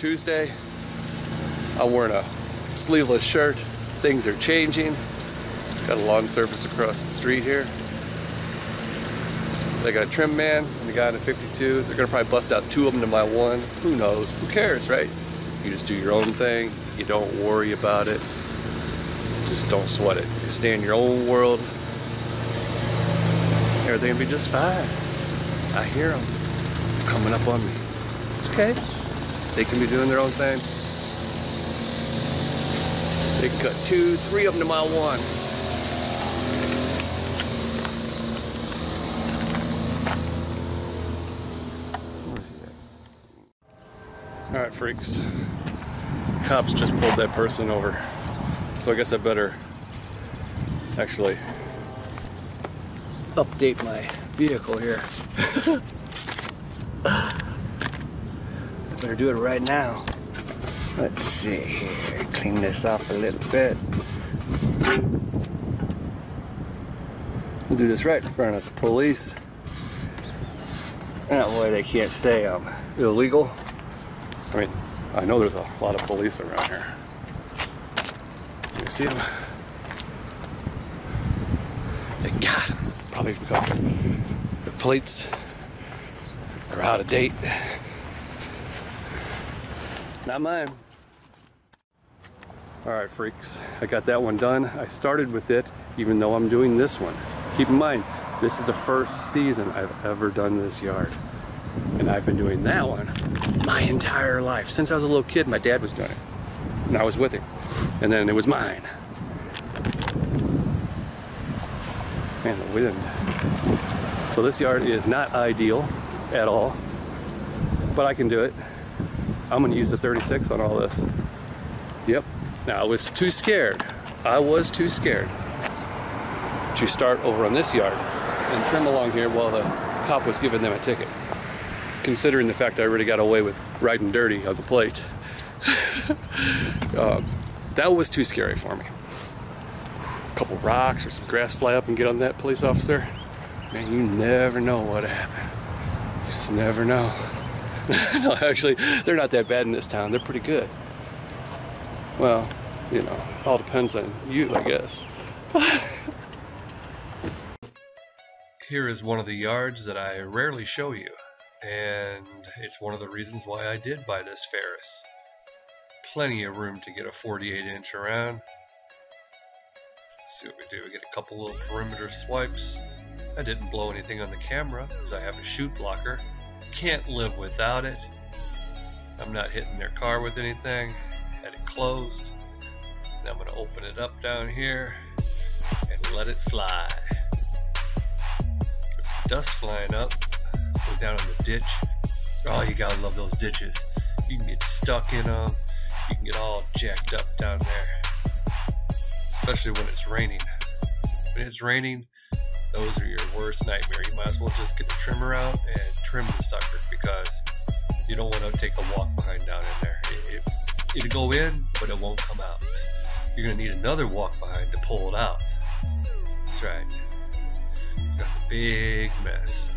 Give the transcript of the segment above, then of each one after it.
Tuesday. I'm wearing a sleeveless shirt. Things are changing. Got a lawn service across the street here. They got a trim man and the guy in a 52. They're gonna probably bust out 2 of them to my 1. Who knows? Who cares, right? You just do your own thing. You don't worry about it. Just don't sweat it. You stay in your own world. Everything will be just fine. I hear them coming up on me. It's okay. They can be doing their own thing. They can cut 2, 3 of them to mile 1. All right, freaks. Cops just pulled that person over. So I guess I better actually update my vehicle here. I better do it right now. Let's see here, clean this off a little bit. We'll do this right in front of the police. That way they can't say I'm illegal. I mean, I know there's a lot of police around here. You see them? They got him. Probably because the plates are out of date. Not mine. Alright, freaks. I got that one done. I started with it, even though I'm doing this one. Keep in mind, this is the first season I've ever done this yard. And I've been doing that one my entire life. Since I was a little kid, my dad was doing it. And I was with him. And then it was mine. Man, the wind. So this yard is not ideal at all, but I can do it. I'm gonna use the 36 on all this. Yep. Now I was too scared. I was too scared to start over on this yard and trim along here while the cop was giving them a ticket. Considering the fact I already got away with riding dirty on the plate. That was too scary for me. A couple rocks or some grass fly up and get on that police officer. Man, you never know what happened. You just never know. No, actually, they're not that bad in this town. They're pretty good. Well, you know, all depends on you, I guess. Here is one of the yards that I rarely show you. And it's one of the reasons why I did buy this Ferris. Plenty of room to get a 48-inch around. Let's see what we do. We get a couple little perimeter swipes. I didn't blow anything on the camera because I have a chute blocker. Can't live without it. I'm not hitting their car with anything. Had it closed. Now I'm going to open it up down here and let it fly. There's some dust flying up. Go down in the ditch. Oh, you gotta love those ditches. You can get stuck in them. You can get all jacked up down there. Especially when it's raining. When it's raining, those are your worst nightmare. You might as well just get the trimmer out and trim the sucker because you don't want to take a walk behind down in there. It'll go in, but it won't come out. You're gonna need another walk behind to pull it out. That's right. Got a big mess.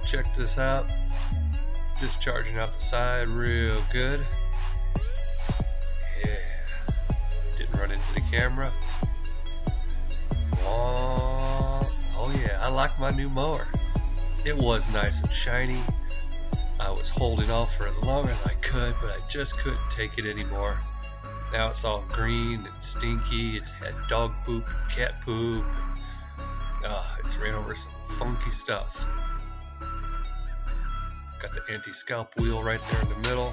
Check this out. Discharging out the side real good. Yeah. Didn't run into the camera. Oh yeah, I like my new mower. It was nice and shiny. I was holding off for as long as I could, but I just couldn't take it anymore. Now it's all green and stinky. It's had dog poop, cat poop. It's ran over some funky stuff. Got the anti-scalp wheel right there in the middle.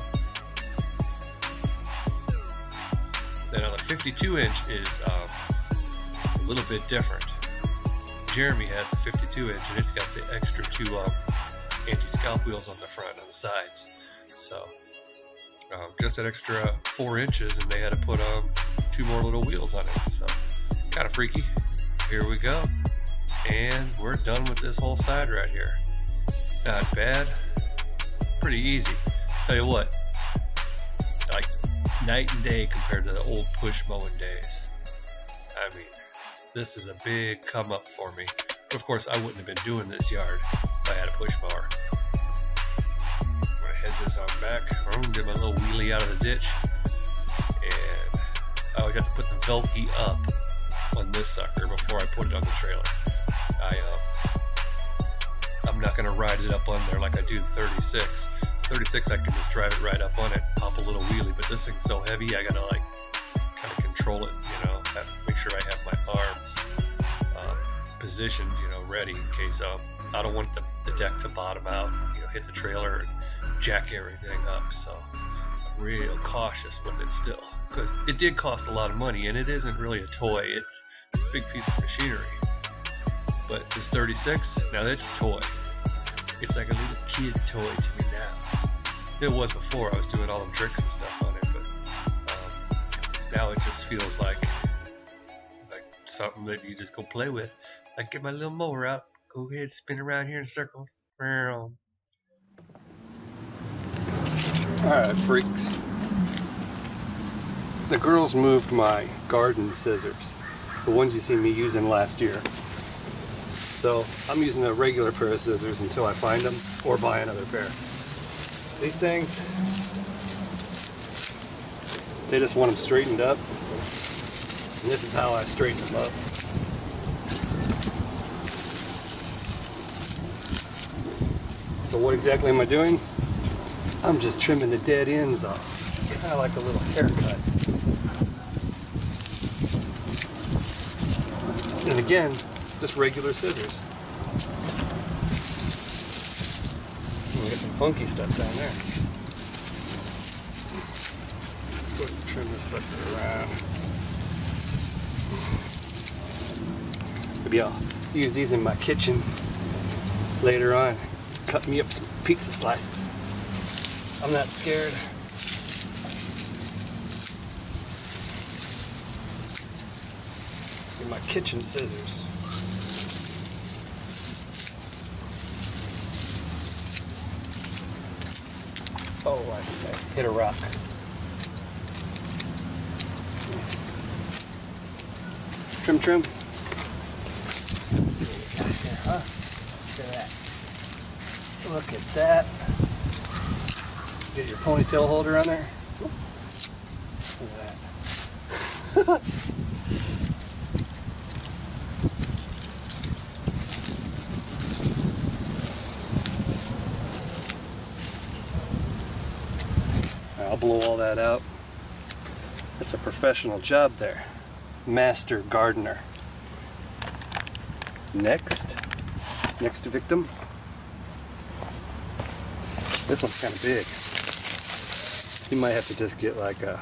Then on the 52-inch is a little bit different. Jeremy has the 52-inch and it's got the extra 2 anti-scalp wheels on the front and the sides. So just that extra 4 inches and they had to put 2 more little wheels on it. So kind of freaky. Here we go. And we're done with this whole side right here. Not bad. Pretty easy. Tell you what, like night and day compared to the old push mowing days. I mean, this is a big come up for me. But of course, I wouldn't have been doing this yard if I had a push mower. I'm gonna head is I'm back. I'm gonna do my little wheelie out of the ditch, and I always have to put the Velpy up on this sucker before I put it on the trailer. I'm not gonna ride it up on there like I do the 36. 36 I can just drive it right up on it, pop a little wheelie, but this thing's so heavy I gotta like kind of control it, you know, have to make sure I have my arms positioned, you know, ready in case I don't want the deck to bottom out, you know, hit the trailer and jack everything up. So I'm real cautious with it still, because it did cost a lot of money and it isn't really a toy, it's a big piece of machinery. But this 36, now that's a toy. It's like a little kid toy to me now. It was before, I was doing all the tricks and stuff on it, but now it just feels like something that you just go play with. I get my little mower out, go ahead, spin around here in circles. Alright, freaks. The girls moved my garden scissors, the ones you seen me using last year. So I'm using a regular pair of scissors until I find them or buy another pair. These things, they just want them straightened up. And this is how I straighten them up. So what exactly am I doing? I'm just trimming the dead ends off. Kind of like a little haircut. And again, just regular scissors. We got some funky stuff down there. Let's go ahead and trim this sucker around. Maybe I'll use these in my kitchen later on. Cut me up some pizza slices. I'm not scared. In my kitchen scissors. Oh, I hit a rock. Trim, trim. Let's see what we got here, huh? Look at that. Look at that. Get your ponytail holder on there. Look at that. I'll blow all that out. That's a professional job there. Master gardener. Next victim. This one's kind of big. You might have to just get like just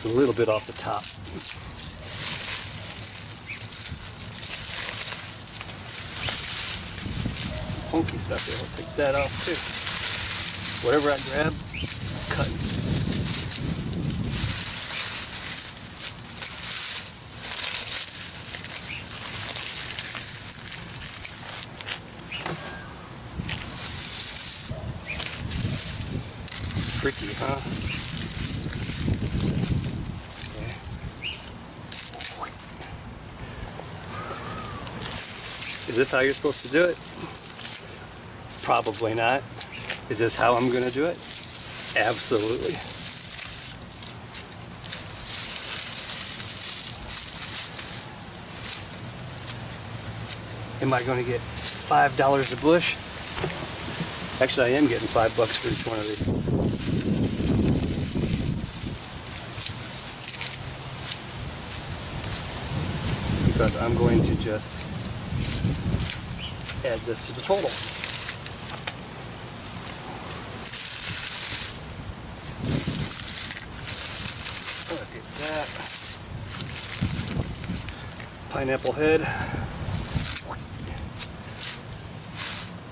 a little bit off the top. Funky stuff here. We'll take that off too. Whatever I grab, I'm cutting. Tricky, huh? Okay. Is this how you're supposed to do it? Probably not. Is this how I'm going to do it? Absolutely. Am I going to get $5 a bush? Actually, I am getting $5 for each one of these. Because I'm going to just add this to the total. Look at that. Pineapple head.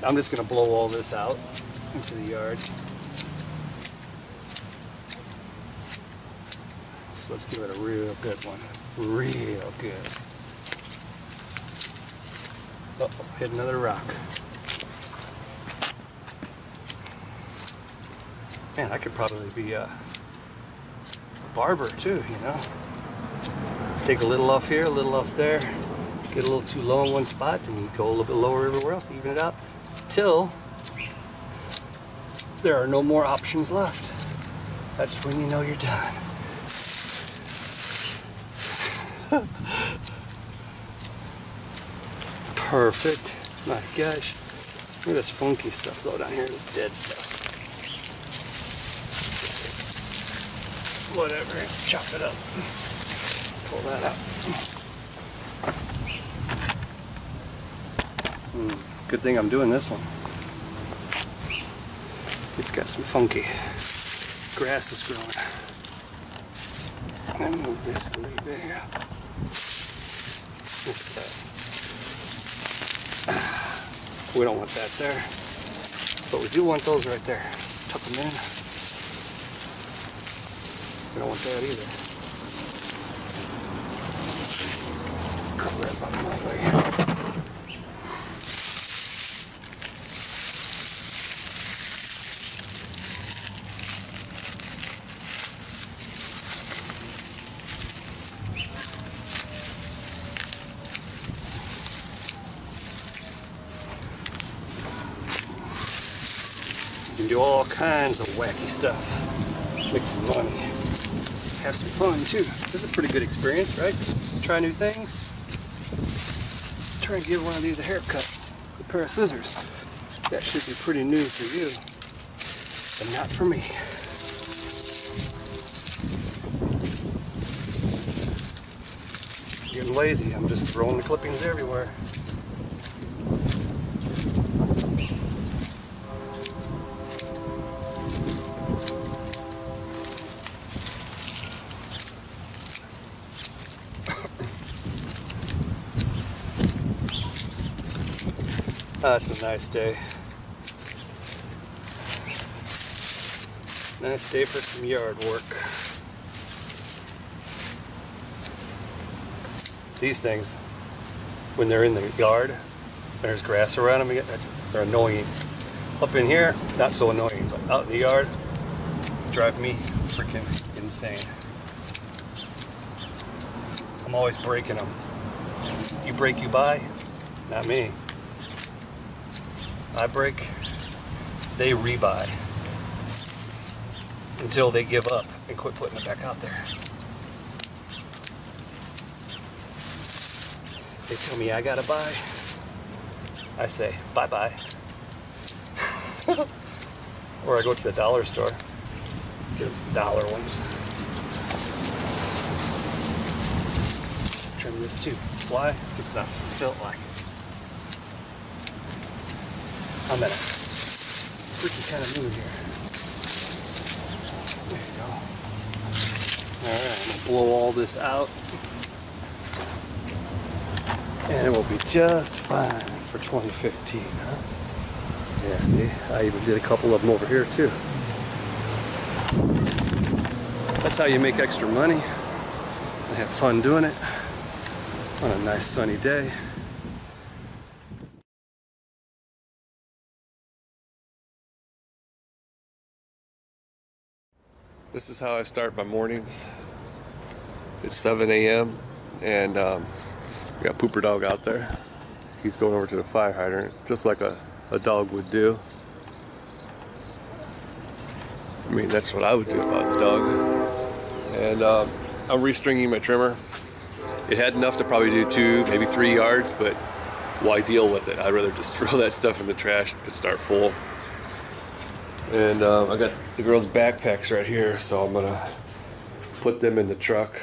I'm just going to blow all this out into the yard. So let's give it a real good one. Real good. Uh-oh, hit another rock. Man, I could probably be a barber too, you know. Let's take a little off here, a little off there. Get a little too low in one spot, and you go a little bit lower everywhere else, even it out, till there are no more options left. That's when you know you're done. Perfect. My gosh. Look at this funky stuff though down here, this dead stuff. Whatever, chop it up. Pull that out. Good thing I'm doing this one. It's got some funky grass is growing. Let me move this a little bit here. We don't want that there, but we do want those right there. Tuck them in. We don't want that either. Cover it about my way. You can do all kinds of wacky stuff. Make some money. Have some fun too. This is a pretty good experience, right? Try new things. Try and give one of these a haircut with a pair of scissors. That should be pretty new for you, but not for me. Getting lazy. I'm just throwing the clippings everywhere. It's a nice day. Nice day for some yard work. These things, when they're in the yard, there's grass around them, they're annoying. Up in here, not so annoying, but out in the yard, drive me freaking insane. I'm always breaking them. You break, you buy, not me. I break, they rebuy until they give up and quit putting it back out there. They tell me I gotta buy. I say bye-bye. Or I go to the dollar store, get them some dollar ones. Trim this too. Why? It's not built like it. I'm in a freaky kind of mood here. There you go. Alright, I'm going to blow all this out. And it will be just fine for 2015, huh? Yeah, see? I even did a couple of them over here too. That's how you make extra money and have fun doing it on a nice sunny day. This is how I start my mornings. It's 7 a.m. and we got Pooper Dog out there. He's going over to the fire hydrant just like a dog would do. I mean, that's what I would do if I was a dog. And I'm restringing my trimmer. It had enough to probably do 2, maybe 3 yards, but why deal with it? I'd rather just throw that stuff in the trash and start full. And I got the girls' backpacks right here, so I'm gonna put them in the truck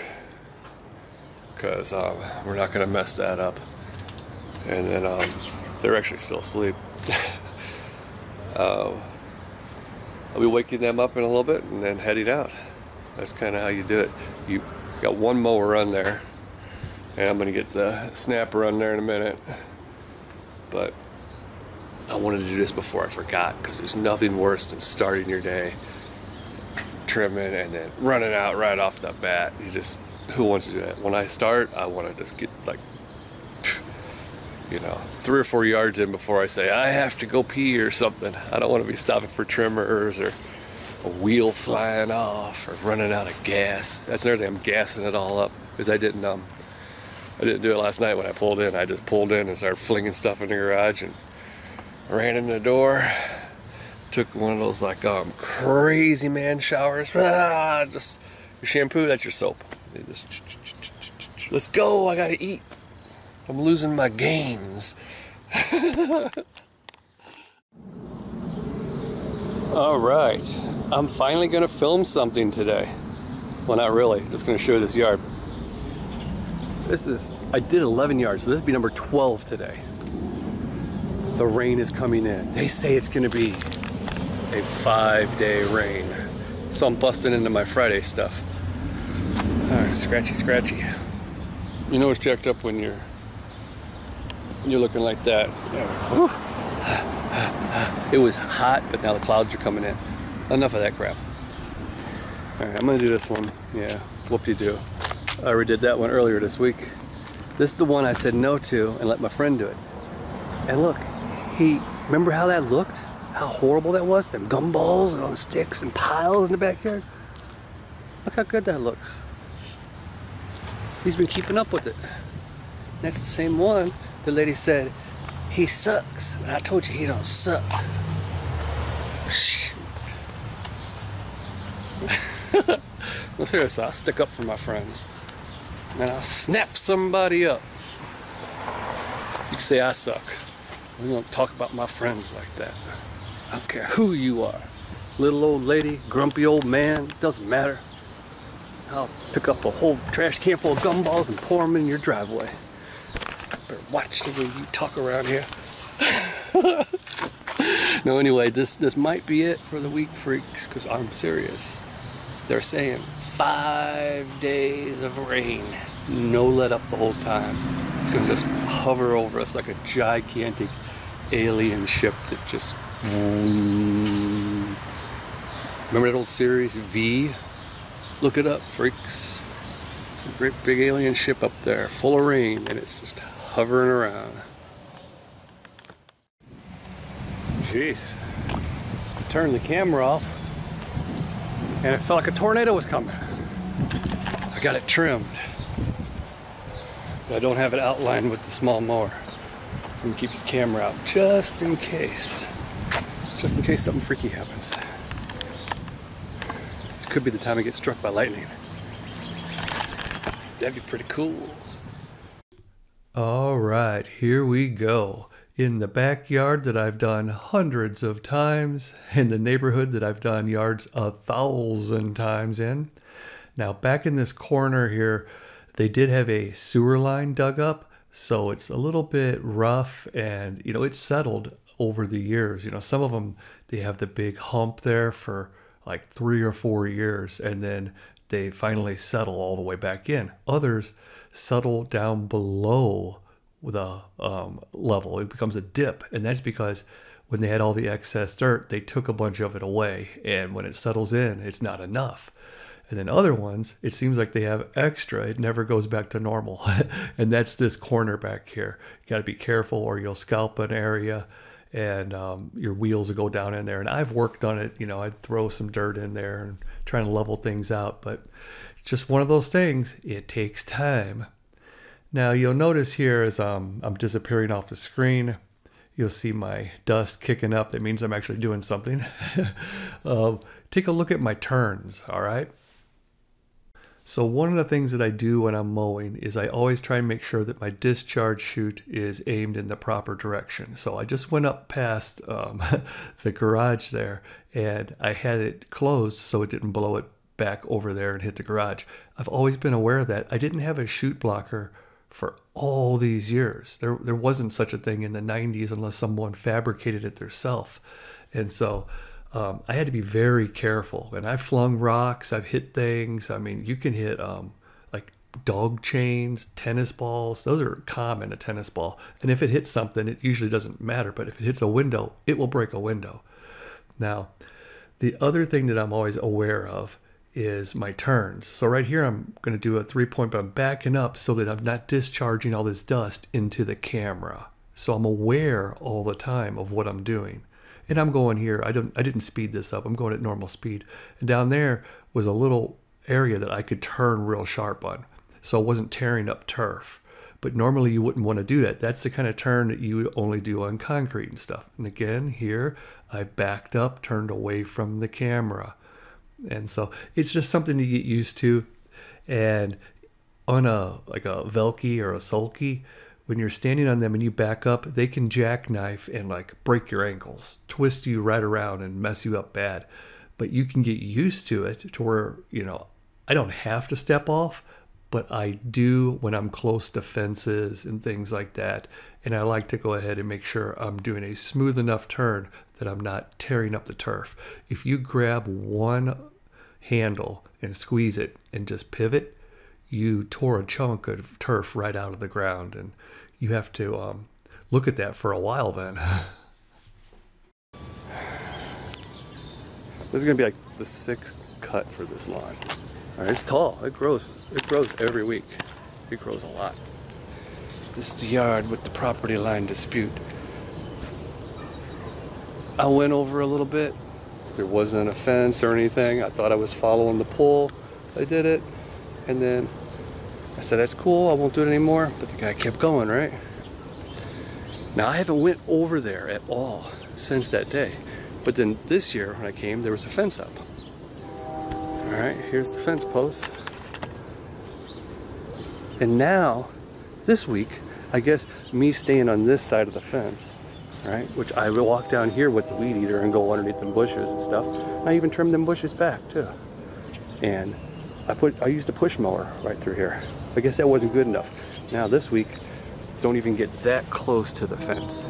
because we're not gonna mess that up. And then they're actually still asleep. I'll be waking them up in a little bit and then heading out. That's kind of how you do it. You got one mower run there, and I'm gonna get the snapper run there in a minute. But I wanted to do this before I forgot, because there's nothing worse than starting your day trimming and then running out right off the bat. Who wants to do that? When I start, I want to just get like, you know, 3 or 4 yards in before I say I have to go pee or something. I don't want to be stopping for trimmers or a wheel flying off or running out of gas. That's another thing. I'm gassing it all up because I didn't do it last night when I pulled in. I just pulled in and started flinging stuff in the garage and ran in the door, took one of those like crazy man showers. Just your shampoo, that's your soap. Let's go, I gotta eat. I'm losing my gains. All right, I'm finally gonna film something today. Well, not really, just gonna show you this yard. I did 11 yards, so this will be number 12 today. The rain is coming in. They say it's gonna be a 5-day rain. So I'm busting into my Friday stuff. All right, scratchy. You know it's jacked up when you're looking like that. It was hot, but now the clouds are coming in. Enough of that crap. All right, I'm gonna do this one. Yeah, whoop-de-doo. I already did that one earlier this week. This is the one I said no to and let my friend do it. And look, remember how that looked? How horrible that was? Them gumballs and all the sticks and piles in the backyard. Look how good that looks. He's been keeping up with it. That's the same one the lady said, he sucks. I told you he don't suck. Shoot. No, seriously, I'll stick up for my friends. And I'll snap somebody up. You can say I suck. We don't talk about my friends like that. I don't care who you are. Little old lady, grumpy old man, doesn't matter. I'll pick up a whole trash can full of gumballs and pour them in your driveway. Better watch the way you talk around here. No, anyway, this might be it for the week, freaks, because I'm serious. They're saying 5 days of rain. No let up the whole time. It's gonna just hover over us like a gigantic alien ship that just... Remember that old series, V? Look it up, freaks. It's a great big alien ship up there, full of rain, and it's just hovering around. Jeez. Turned the camera off, and it felt like a tornado was coming. I got it trimmed. But I don't have it outlined with the small mower. I'm gonna keep this camera out just in case. Just in case something freaky happens. This could be the time I get struck by lightning. That'd be pretty cool. All right, here we go. In the backyard that I've done hundreds of times, in the neighborhood that I've done yards 1,000 times in. Now back in this corner here, they did have a sewer line dug up, so it's a little bit rough, and you know, it's settled over the years. You know, some of them, they have the big hump there for like 3 or 4 years, and then they finally settle all the way back in. Others settle down below the level. It becomes a dip, and that's because when they had all the excess dirt, they took a bunch of it away, and when it settles in, it's not enough. And then other ones, it seems like they have extra. It never goes back to normal. And that's this corner back here. You got to be careful or you'll scalp an area, and your wheels will go down in there. And I've worked on it. You know, I'd throw some dirt in there and trying to level things out. But it's just one of those things. It takes time. Now you'll notice here as I'm disappearing off the screen, you'll see my dust kicking up. That means I'm actually doing something. Take a look at my turns, all right? So one of the things that I do when I'm mowing is I always try and make sure that my discharge chute is aimed in the proper direction. So I just went up past the garage there, and I had it closed so it didn't blow it back over there and hit the garage. I've always been aware of that. I didn't have a chute blocker for all these years. There wasn't such a thing in the 90s unless someone fabricated it themselves. And so I had to be very careful, and I've flung rocks, I've hit things. I mean, you can hit like dog chains, tennis balls. Those are common, a tennis ball. And if it hits something, it usually doesn't matter, but if it hits a window, it will break a window. Now, the other thing that I'm always aware of is my turns. So right here, I'm going to do a 3-point, but I'm backing up so that I'm not discharging all this dust into the camera. So I'm aware all the time of what I'm doing. And I'm going here, I didn't speed this up, I'm going at normal speed. And down there was a little area that I could turn real sharp on. So I wasn't tearing up turf. But normally you wouldn't want to do that. That's the kind of turn that you would only do on concrete and stuff. And again, here I backed up, turned away from the camera. And so it's just something to get used to. And on a Velke or a Sulky, when you're standing on them and you back up, they can jackknife and like break your ankles, twist you right around and mess you up bad. But you can get used to it to where, you know, I don't have to step off, but I do when I'm close to fences and things like that. And I like to go ahead and make sure I'm doing a smooth enough turn that I'm not tearing up the turf. If you grab one handle and squeeze it and just pivot, you tore a chunk of turf right out of the ground, and you have to look at that for a while then. This is gonna be like the 6th cut for this lawn. All right, it's tall, it grows every week. It grows a lot. This is the yard with the property line dispute. I went over a little bit. There wasn't a fence or anything. I thought I was following the pole. I did it. And then I said, that's cool, I won't do it anymore. But the guy kept going, right? Now I haven't went over there at all since that day. But then this year when I came, there was a fence up. All right, here's the fence post. And now, this week, I guess me staying on this side of the fence, right? Which I will walk down here with the weed eater and go underneath them bushes and stuff. I even trimmed them bushes back too. And I used a push mower right through here. I guess that wasn't good enough. Now this week, don't even get that close to the fence.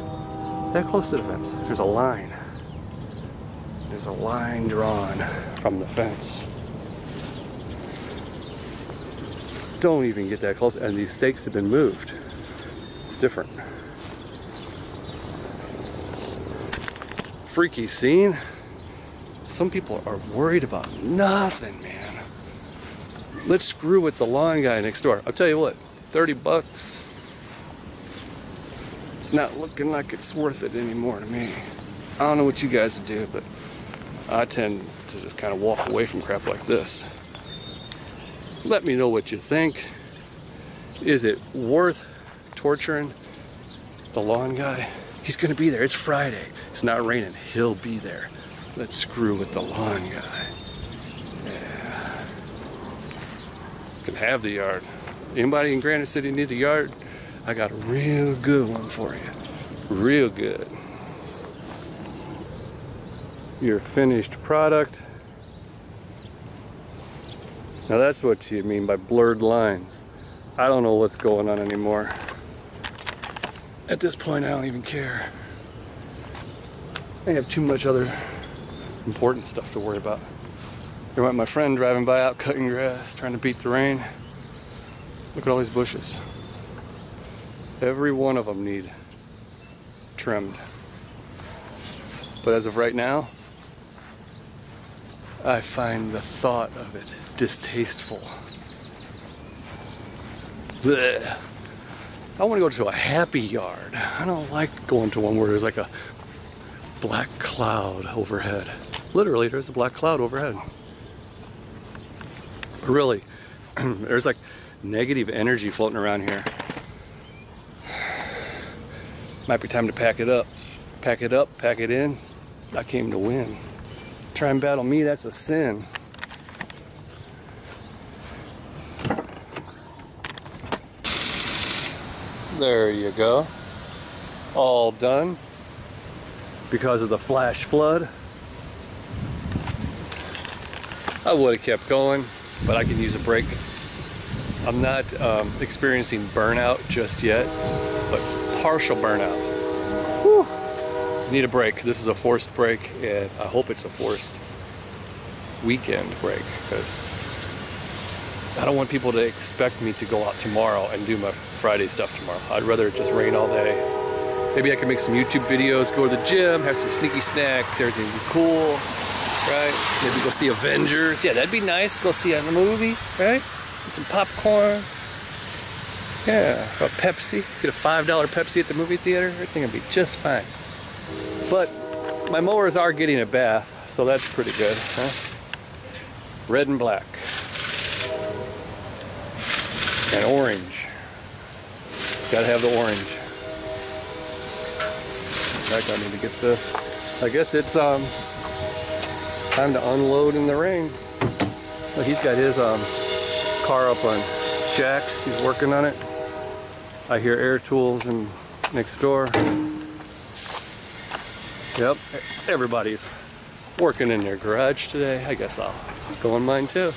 That close to the fence. There's a line. There's a line drawn from the fence. Don't even get that close, and these stakes have been moved. It's different. Freaky scene. Some people are worried about nothing, man. Let's screw with the lawn guy next door. I'll tell you what, 30 bucks. It's not looking like it's worth it anymore to me. I don't know what you guys do, but I tend to just kind of walk away from crap like this. Let me know what you think. Is it worth torturing the lawn guy? He's gonna be there. It's Friday. It's not raining. He'll be there. Let's screw with the lawn guy. Yeah. Can have the yard. Anybody in Granite City need a yard? I got a real good one for you. Real good. Your finished product. Now that's what you mean by blurred lines. I don't know what's going on anymore. At this point, I don't even care. I have too much other important stuff to worry about. There went my friend driving by out cutting grass, trying to beat the rain. Look at all these bushes. Every one of them need trimmed. But as of right now, I find the thought of it distasteful. Blech. I want to go to a happy yard. I don't like going to one where there's like a black cloud overhead. Literally, there's a black cloud overhead. Really, there's like negative energy floating around here. Might be time to pack it up. Pack it up, pack it in. I came to win. Try and battle me, that's a sin. There you go. All done. Because of the flash flood. I would have kept going, but I can use a break. I'm not experiencing burnout just yet, but partial burnout. Whew. Need a break. This is a forced break, and I hope it's a forced weekend break, because I don't want people to expect me to go out tomorrow and do my Friday stuff tomorrow. I'd rather it just rain all day. Maybe I can make some YouTube videos, go to the gym, have some sneaky snacks, everything would be cool, right? Maybe go see Avengers. Yeah, that'd be nice. Go see a movie, right? Get some popcorn. Yeah, a Pepsi. Get a $5 Pepsi at the movie theater. Everything would be just fine. But my mowers are getting a bath, so that's pretty good, huh? Red and black. And orange. Gotta have the orange. In fact, I need to get this. I guess it's time to unload in the rain. So he's got his car up on jacks. He's working on it. I hear air tools and next door. Yep, everybody's working in their garage today. I guess I'll go in mine too.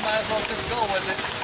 Might as well just go with it.